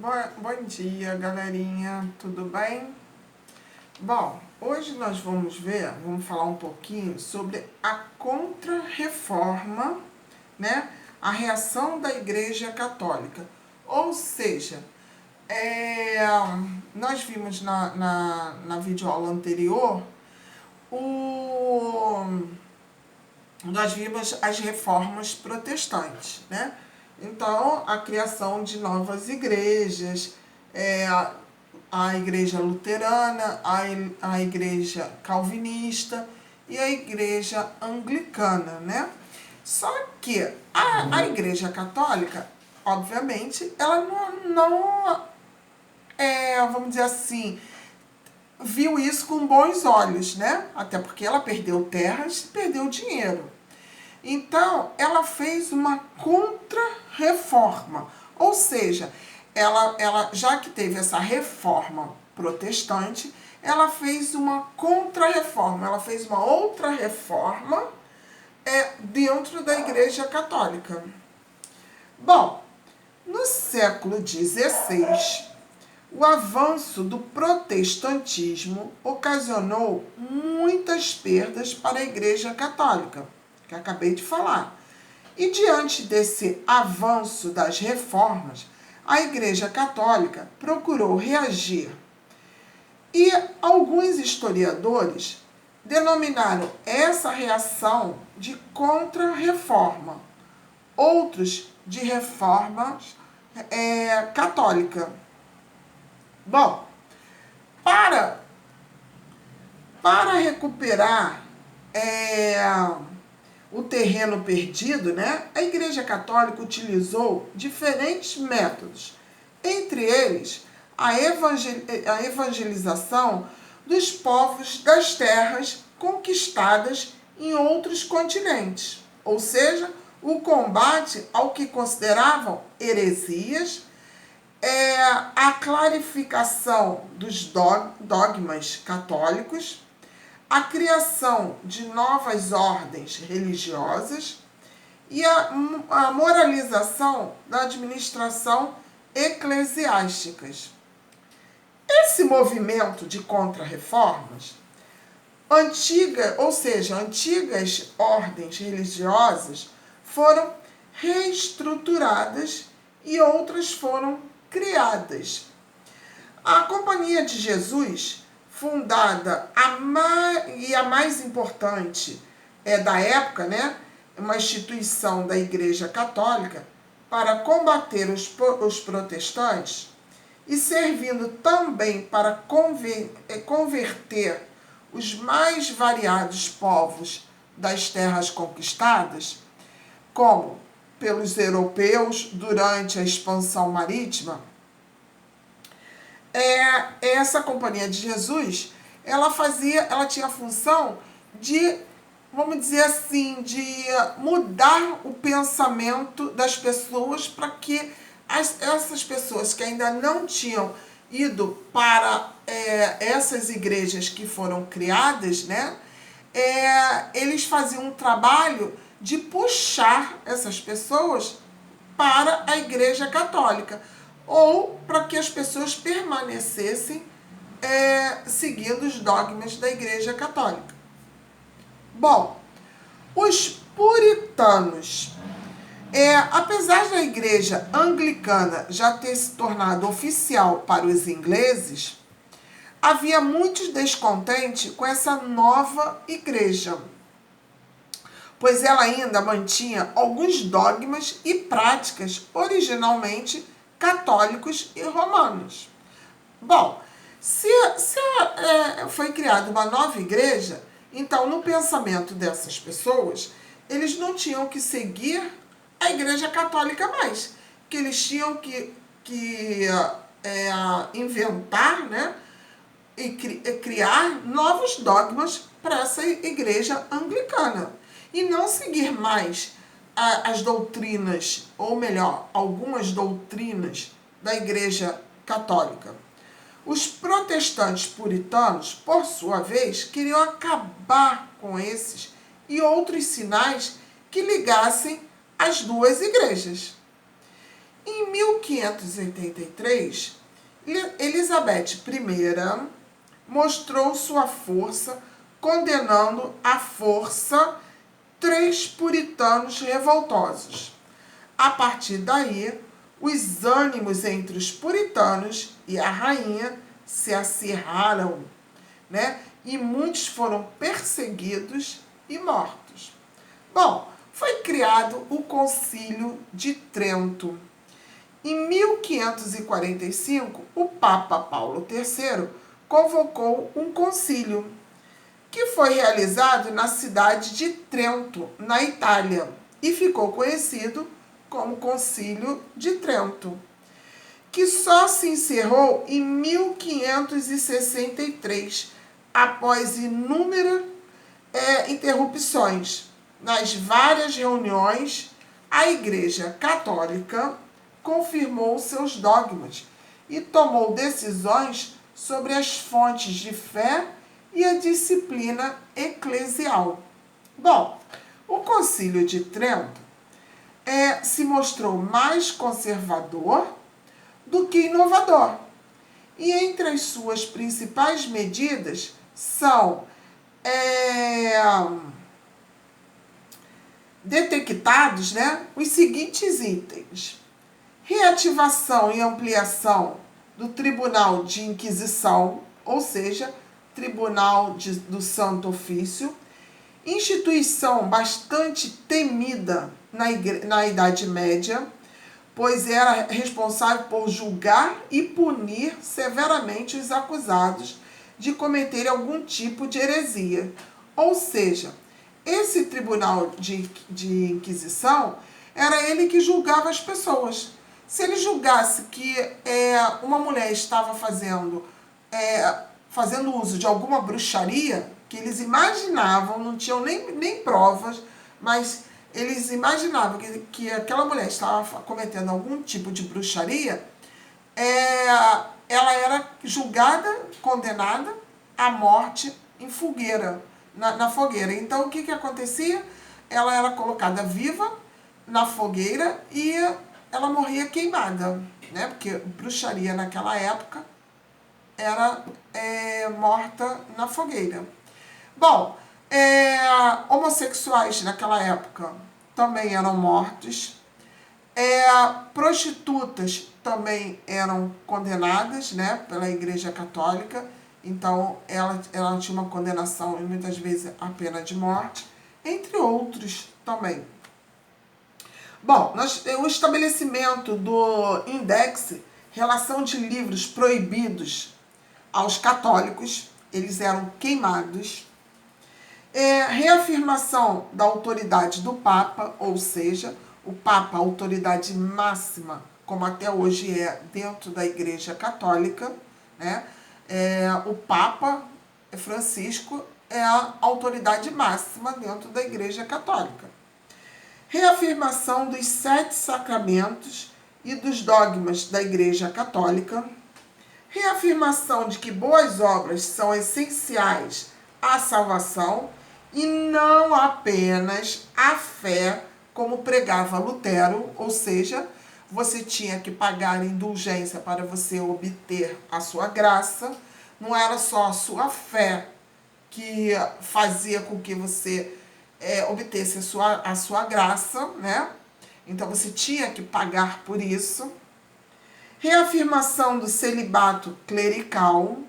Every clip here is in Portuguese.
Bom dia, galerinha, tudo bem? Bom, hoje nós vamos falar um pouquinho sobre a Contra-Reforma, né? A reação da Igreja Católica. Ou seja, nós vimos na videoaula anterior, nós vimos as reformas protestantes, né? Então, a criação de novas igrejas, a igreja luterana, a igreja calvinista e a igreja anglicana, né? Só que a igreja católica, obviamente, ela vamos dizer assim, viu isso com bons olhos, né? Até porque ela perdeu terras e perdeu dinheiro. Então, ela fez uma contra-reforma, ou seja, ela já que teve essa reforma protestante, ela fez uma contra-reforma, ela fez uma outra reforma dentro da Igreja Católica. Bom, no século XVI, o avanço do protestantismo ocasionou muitas perdas para a Igreja Católica, que acabei de falar. E diante desse avanço das reformas, a Igreja Católica procurou reagir. E alguns historiadores denominaram essa reação de contra-reforma, outros de reforma católica. Bom, para recuperar o terreno perdido, né, a Igreja Católica utilizou diferentes métodos, entre eles a evangelização dos povos das terras conquistadas em outros continentes, ou seja, o combate ao que consideravam heresias, a clarificação dos dogmas católicos, a criação de novas ordens religiosas e a moralização da administração eclesiásticas. Esse movimento de contra-reformas, antigas ordens religiosas foram reestruturadas e outras foram criadas. A Companhia de Jesus, fundada a mais importante da época, né, uma instituição da Igreja Católica, para combater os protestantes e servindo também para converter os mais variados povos das terras conquistadas, como pelos europeus durante a expansão marítima. Essa Companhia de Jesus, ela tinha a função de, vamos dizer assim, de mudar o pensamento das pessoas para que essas pessoas que ainda não tinham ido para essas igrejas que foram criadas, né, eles faziam um trabalho de puxar essas pessoas para a Igreja Católica, ou para que as pessoas permanecessem seguindo os dogmas da Igreja Católica. Bom, os puritanos, apesar da Igreja Anglicana já ter se tornado oficial para os ingleses, havia muitos descontentes com essa nova igreja, pois ela ainda mantinha alguns dogmas e práticas originalmente católicos e romanos. Bom, se foi criada uma nova igreja, então no pensamento dessas pessoas, eles não tinham que seguir a Igreja Católica mais, que eles tinham que inventar, né, e criar novos dogmas para essa igreja anglicana e não seguir mais as doutrinas, ou melhor, algumas doutrinas da Igreja Católica. Os protestantes puritanos, por sua vez, queriam acabar com esses e outros sinais que ligassem as duas igrejas. Em 1583, Elizabeth I mostrou sua força, condenando à força 3 puritanos revoltosos. A partir daí, os ânimos entre os puritanos e a rainha se acirraram, né? E muitos foram perseguidos e mortos. Bom, foi criado o Concílio de Trento. Em 1545, o Papa Paulo III convocou um concílio, que foi realizado na cidade de Trento, na Itália, e ficou conhecido como Concílio de Trento, que só se encerrou em 1563, após inúmeras interrupções. Nas várias reuniões, a Igreja Católica confirmou seus dogmas e tomou decisões sobre as fontes de fé e a disciplina eclesial. Bom, o Concílio de Trento se mostrou mais conservador do que inovador. E entre as suas principais medidas são detectados, né, os seguintes itens: reativação e ampliação do Tribunal de Inquisição, ou seja, Tribunal do Santo Ofício, instituição bastante temida na Idade Média, pois era responsável por julgar e punir severamente os acusados de cometer algum tipo de heresia. Ou seja, esse tribunal de Inquisição era ele que julgava as pessoas. Se ele julgasse que uma mulher estava fazendo uso de alguma bruxaria, que eles imaginavam, não tinham nem provas, mas eles imaginavam que aquela mulher estava cometendo algum tipo de bruxaria, ela era julgada, condenada à morte em fogueira, na fogueira. Então, o que acontecia? Ela era colocada viva na fogueira e ela morria queimada, né? Porque bruxaria naquela época era morta na fogueira. Bom, homossexuais naquela época também eram mortos. Prostitutas também eram condenadas, né, pela Igreja Católica. Então, ela tinha uma condenação e muitas vezes a pena de morte, entre outros também. Bom, o estabelecimento do Index, relação de livros proibidos aos católicos, eles eram queimados. Reafirmação da autoridade do Papa, ou seja, o Papa, a autoridade máxima, como até hoje é dentro da Igreja Católica, né? O Papa Francisco é a autoridade máxima dentro da Igreja Católica. Reafirmação dos 7 sacramentos e dos dogmas da Igreja Católica. Reafirmação de que boas obras são essenciais à salvação e não apenas a fé, como pregava Lutero, ou seja, você tinha que pagar indulgência para você obter a sua graça. Não era só a sua fé que fazia com que você obtesse a sua graça, né? Então você tinha que pagar por isso. Reafirmação do celibato clerical.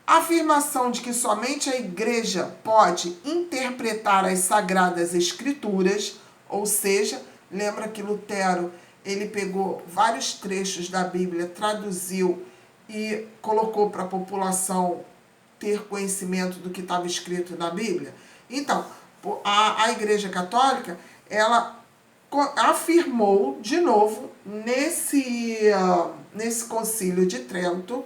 Afirmação de que somente a Igreja pode interpretar as Sagradas Escrituras, ou seja, lembra que Lutero ele pegou vários trechos da Bíblia, traduziu e colocou para a população ter conhecimento do que estava escrito na Bíblia? Então, a Igreja Católica, ela afirmou de novo nesse Concílio de Trento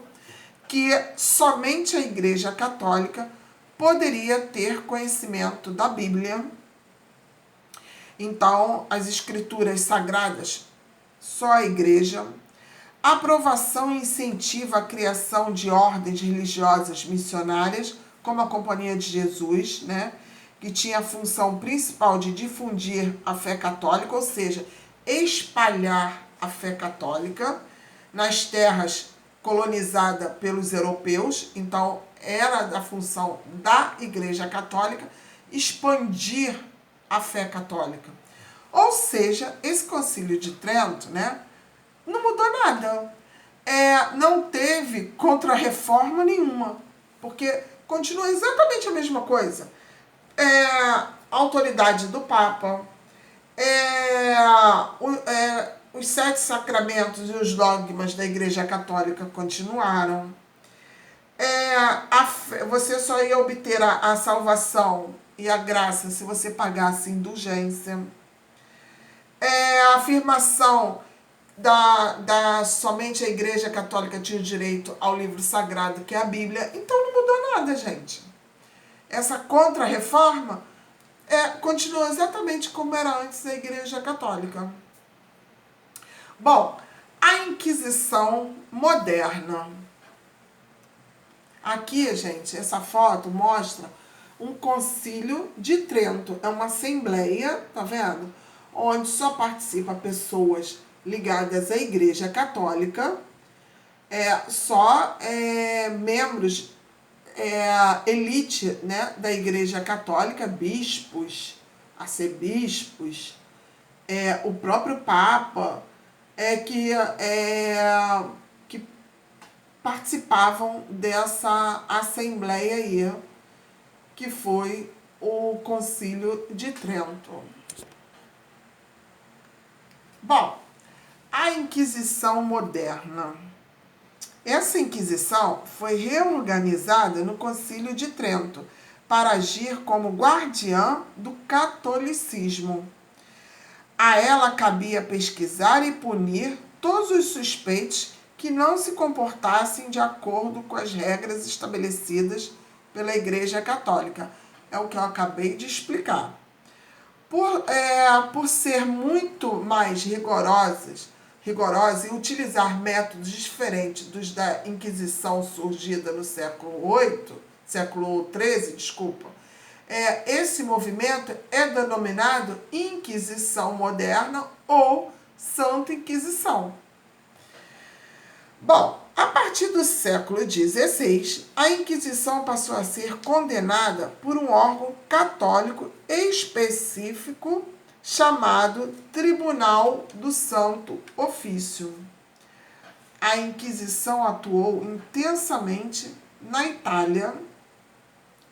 que somente a Igreja Católica poderia ter conhecimento da Bíblia. Então, as Escrituras Sagradas, só a Igreja. Aprovação e incentiva a criação de ordens religiosas missionárias, como a Companhia de Jesus, né? Que tinha a função principal de difundir a fé católica, ou seja, espalhar a fé católica nas terras colonizadas pelos europeus. Então, era da função da Igreja Católica expandir a fé católica. Ou seja, esse Concílio de Trento, né, não mudou nada. Não teve contra-reforma nenhuma, porque continua exatamente a mesma coisa. A autoridade do Papa, os 7 sacramentos e os dogmas da Igreja Católica continuaram. Você só ia obter a salvação e a graça se você pagasse indulgência. A afirmação somente a Igreja Católica tinha direito ao livro sagrado, que é a Bíblia. Então não mudou nada, gente. Essa contra-reforma continua exatamente como era antes da Igreja Católica. Bom, a Inquisição moderna. Aqui, gente, essa foto mostra um concílio de Trento. É uma assembleia, tá vendo? Onde só participa pessoas ligadas à Igreja Católica, membros, elite, né, da Igreja Católica, bispos, arcebispos, o próprio Papa, que participavam dessa assembleia aí, que foi o Concílio de Trento. Bom, a Inquisição moderna. Essa Inquisição foi reorganizada no Concílio de Trento para agir como guardiã do catolicismo. A ela cabia pesquisar e punir todos os suspeitos que não se comportassem de acordo com as regras estabelecidas pela Igreja Católica. É o que eu acabei de explicar. Por ser muito mais rigorosa e utilizar métodos diferentes dos da Inquisição surgida no século XIII, esse movimento é denominado Inquisição Moderna ou Santa Inquisição. Bom, a partir do século XVI, a Inquisição passou a ser condenada por um órgão católico específico chamado Tribunal do Santo Ofício. A Inquisição atuou intensamente na Itália,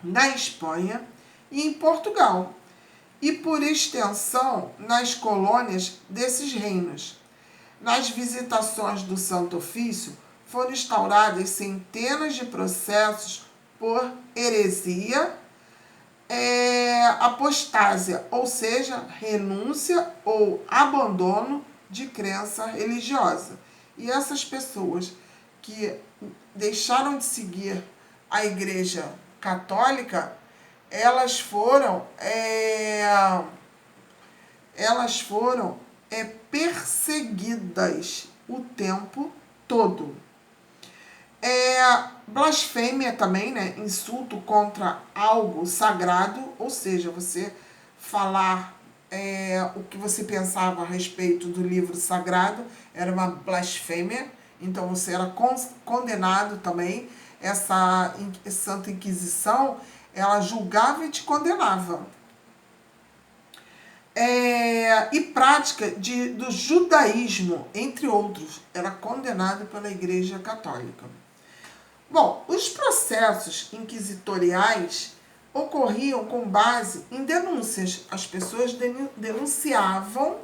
na Espanha e em Portugal, e por extensão nas colônias desses reinos. Nas visitações do Santo Ofício, foram instauradas centenas de processos por heresia, apostásia, ou seja, renúncia ou abandono de crença religiosa. E essas pessoas que deixaram de seguir a Igreja Católica, elas foram perseguidas o tempo todo. Blasfêmia também, né? Insulto contra algo sagrado, ou seja, você falar o que você pensava a respeito do livro sagrado era uma blasfêmia, então você era condenado também. Essa Santa Inquisição, ela julgava e te condenava. E prática do judaísmo, entre outros, era condenado pela Igreja Católica. Bom, os processos inquisitoriais ocorriam com base em denúncias. As pessoas denunciavam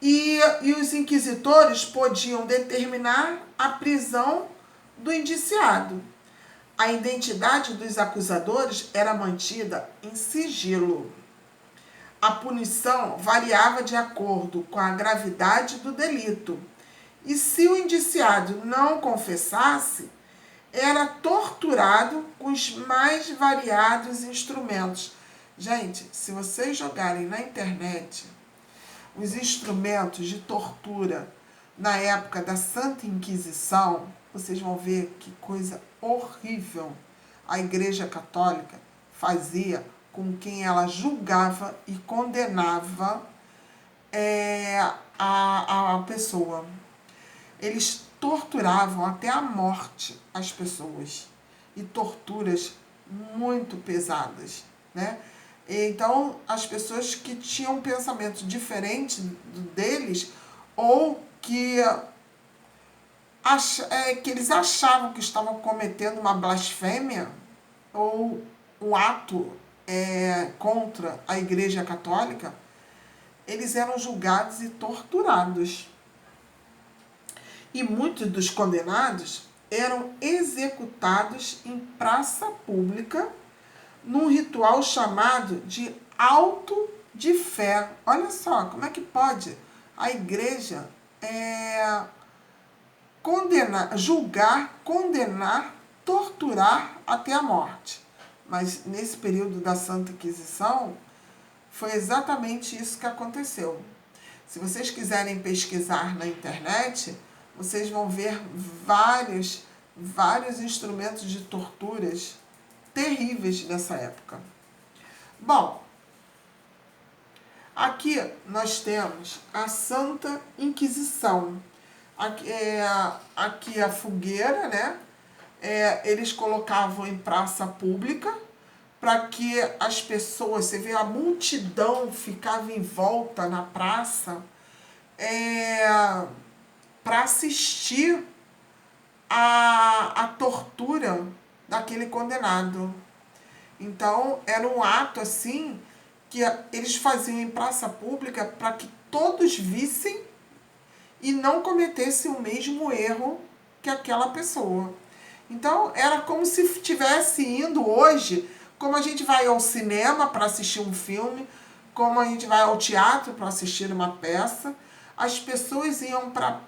e os inquisitores podiam determinar a prisão do indiciado. A identidade dos acusadores era mantida em sigilo. A punição variava de acordo com a gravidade do delito. E se o indiciado não confessasse, era torturado com os mais variados instrumentos. Gente, se vocês jogarem na internet os instrumentos de tortura na época da Santa Inquisição, vocês vão ver que coisa horrível a Igreja Católica fazia com quem ela julgava e condenava a pessoa. Eles torturavam até a morte as pessoas. E torturas muito pesadas, né? Então, as pessoas que tinham pensamento diferente deles, ou que eles achavam que estavam cometendo uma blasfêmia, ou um ato contra a Igreja Católica, eles eram julgados e torturados. E muitos dos condenados eram executados em praça pública num ritual chamado de auto de fé. Olha só, como é que pode a igreja julgar, condenar, torturar até a morte. Mas nesse período da Santa Inquisição, foi exatamente isso que aconteceu. Se vocês quiserem pesquisar na internet, vocês vão ver vários instrumentos de torturas terríveis dessa época. Bom, aqui nós temos a Santa Inquisição. Aqui a fogueira, né? Eles colocavam em praça pública para que as pessoas, você vê, a multidão ficava em volta na praça para assistir a tortura daquele condenado. Então, era um ato assim que eles faziam em praça pública para que todos vissem e não cometessem o mesmo erro que aquela pessoa. Então, era como se estivesse indo hoje, como a gente vai ao cinema para assistir um filme, como a gente vai ao teatro para assistir uma peça. As pessoas iam para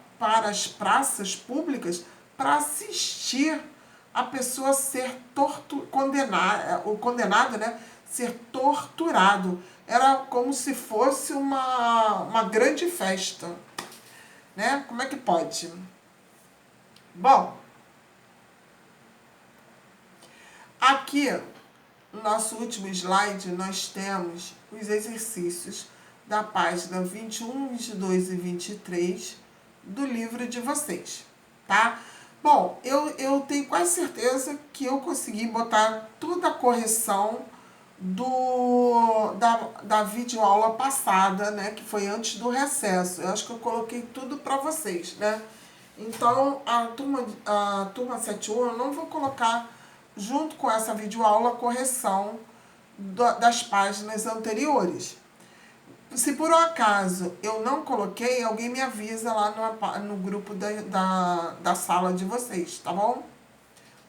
as praças públicas para assistir a pessoa ser condenada, o condenado, né, ser torturado. Era como se fosse uma grande festa, né? Como é que pode? Bom, aqui no nosso último slide nós temos os exercícios da página 21, 22 e 23 do livro de vocês, tá? Bom, eu tenho quase certeza que eu consegui botar toda a correção da videoaula passada, né, que foi antes do recesso. Eu acho que eu coloquei tudo para vocês, né? Então, a turma 7.1 eu não vou colocar junto com essa videoaula a correção das páginas anteriores. Se por um acaso eu não coloquei, alguém me avisa lá no grupo da sala de vocês, tá bom?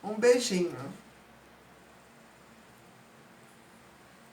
Um beijinho.